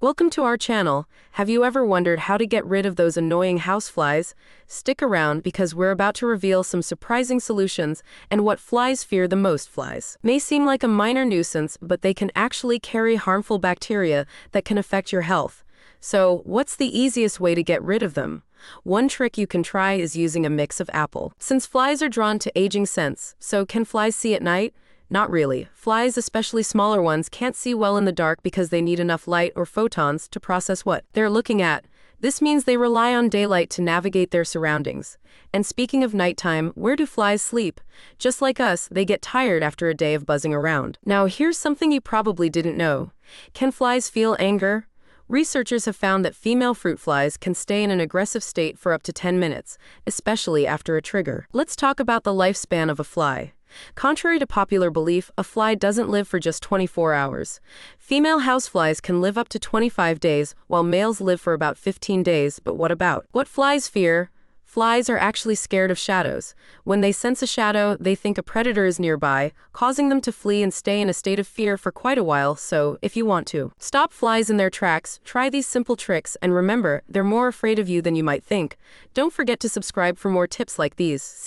Welcome to our channel. Have you ever wondered how to get rid of those annoying houseflies? Stick around because we're about to reveal some surprising solutions and what flies fear the most. Flies may seem like a minor nuisance, but they can actually carry harmful bacteria that can affect your health. So, what's the easiest way to get rid of them? One trick you can try is using a mix of apple. Since flies are drawn to aging scents, so can flies see at night? Not really. Flies, especially smaller ones, can't see well in the dark because they need enough light or photons to process what they're looking at. This means they rely on daylight to navigate their surroundings. And speaking of nighttime, where do flies sleep? Just like us, they get tired after a day of buzzing around. Now, here's something you probably didn't know. Can flies feel anger? Researchers have found that female fruit flies can stay in an aggressive state for up to 10 minutes, especially after a trigger. Let's talk about the lifespan of a fly. Contrary to popular belief, a fly doesn't live for just 24 hours. Female houseflies can live up to 25 days, while males live for about 15 days. But what flies fear? Flies are actually scared of shadows. When they sense a shadow, they think a predator is nearby, causing them to flee and stay in a state of fear for quite a while. So, if you want to stop flies in their tracks, try these simple tricks, and remember, they're more afraid of you than you might think. Don't forget to subscribe for more tips like these.